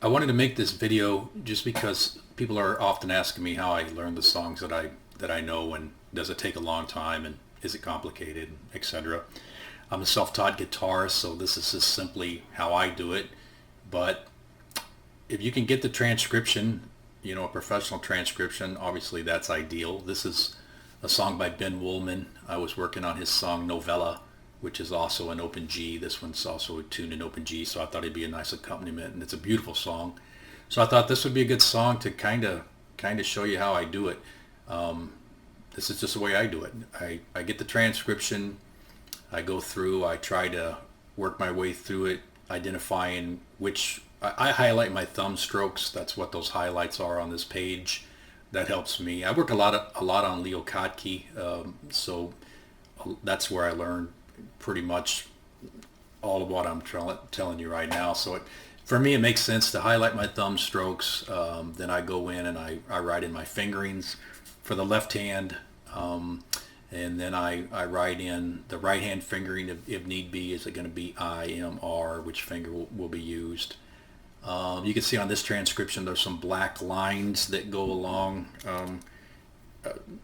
I wanted to make this video just because people are often asking me how I learn the songs that I know, and does it take a long time, and is it complicated, etc. I'm a self-taught guitarist, so this is just simply how I do it. But if you can get the transcription, a professional transcription, obviously that's ideal. This is a song by Ben Woolman. I was working on his song Novella, which is also an open G. This one's also tuned in open G, so I thought it'd be a nice accompaniment, and it's a beautiful song. So I thought this would be a good song to kind of show you how I do it. This is just the way I do it. I get the transcription, I go through, I try to work my way through it, identifying which I highlight my thumb strokes. That's what those highlights are on this page. That helps me. I work a lot on Leo Kottke, so that's where I learned pretty much all of what I'm telling you right now. So for me, it makes sense to highlight my thumb strokes. Then I go in and I write in my fingerings for the left hand. And then I write in the right hand fingering if need be. Is it going to be I, M, R? Which finger will be used? You can see on this transcription there's some black lines that go along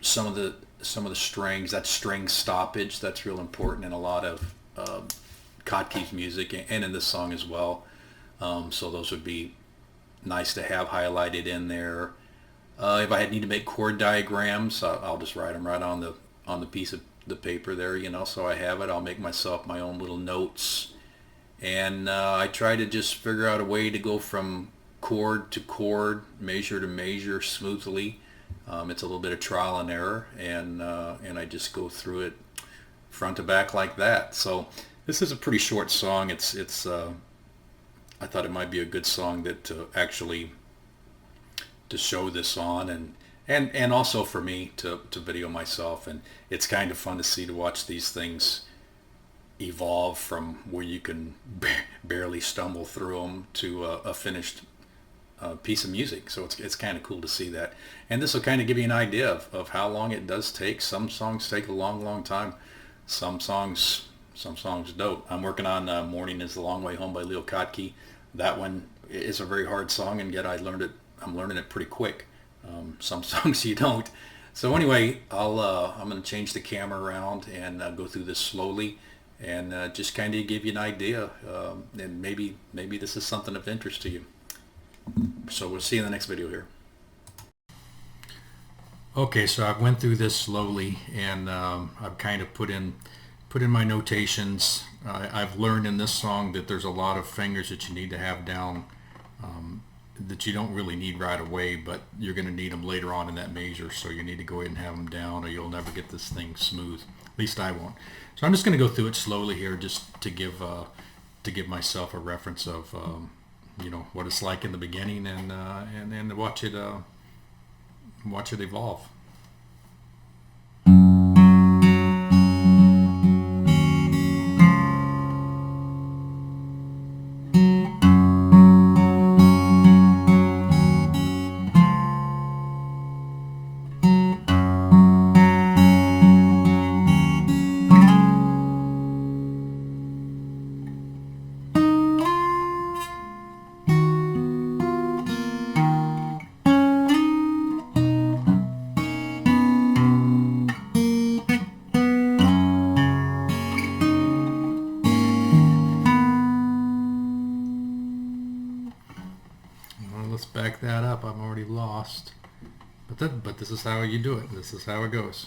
some of the strings. That's string stoppage. That's real important in a lot of Kotke's music and in this song as well. So those would be nice to have highlighted in there. If I need to make chord diagrams, I'll just write them right on the piece of the paper there, so I have it. I'll make myself my own little notes. And I try to just figure out a way to go from chord to chord, measure to measure smoothly. It's a little bit of trial and error, and I just go through it front to back like that. So this is a pretty short song. It's I thought it might be a good song that to actually to show this on, and also for me to video myself. And it's kind of fun to watch these things evolve from where you can barely stumble through them to a finished piece of music. So it's kind of cool to see that. And this will kind of give you an idea of how long it does take. Some songs take a long time. Some songs don't. I'm working on Morning is the Long Way Home by Leo Kottke. That one is a very hard song, and yet I'm learning it pretty quick. Some songs you don't. So anyway, I'm going to change the camera around and go through this slowly, and just kind of give you an idea, and maybe this is something of interest to you. So we'll see you in the next video here. Okay, so I went through this slowly, and I've kind of put in my notations. I've learned in this song that there's a lot of fingers that you need to have down, that you don't really need right away, but you're going to need them later on in that measure, so you need to go ahead and have them down, or you'll never get this thing smooth. At least I won't. So I'm just going to go through it slowly here, just to give myself a reference of what it's like in the beginning, and watch it evolve. Let's back that up. I'm already lost. But this is how you do it. This is how it goes.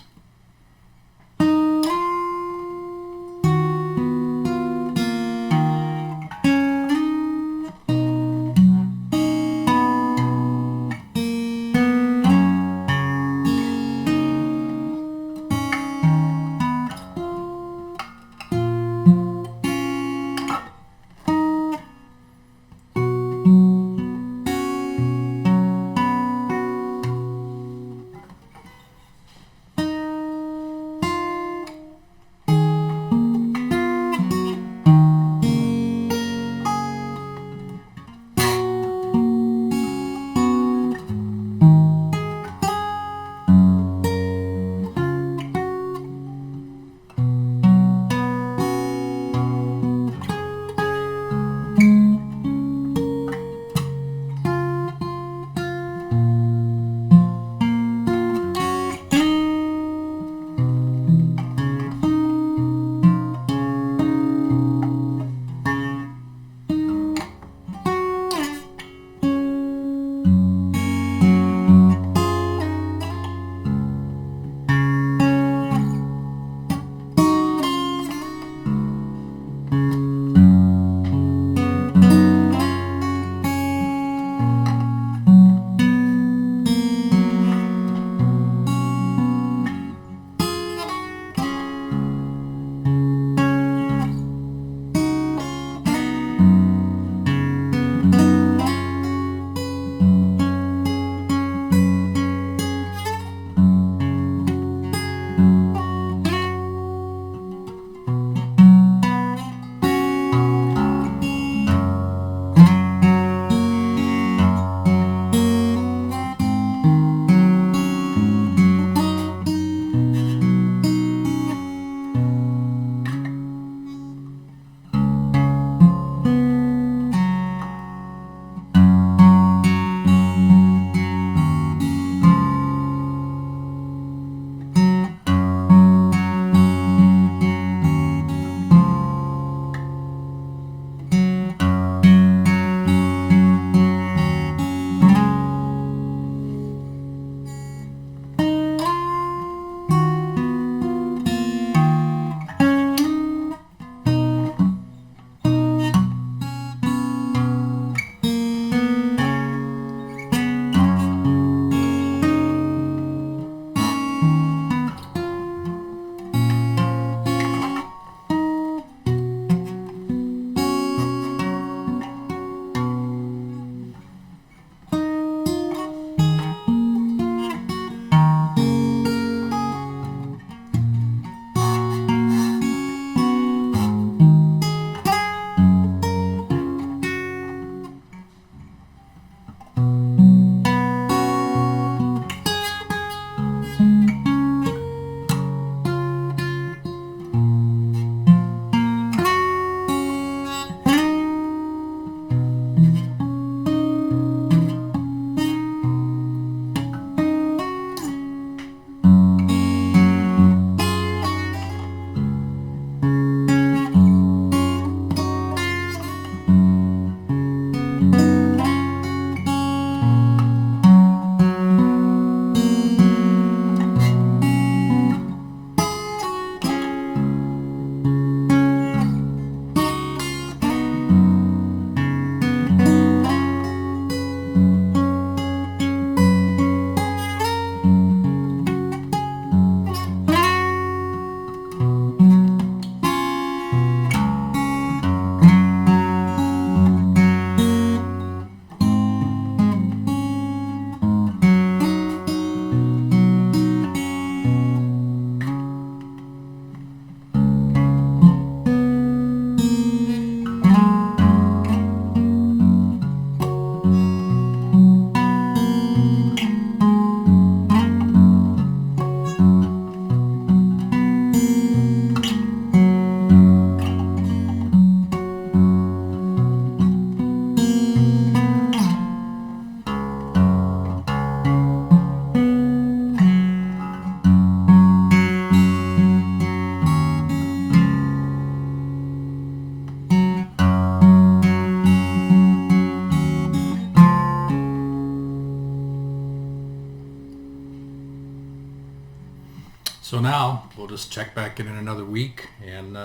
So now we'll just check back in another week and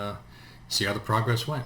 see how the progress went.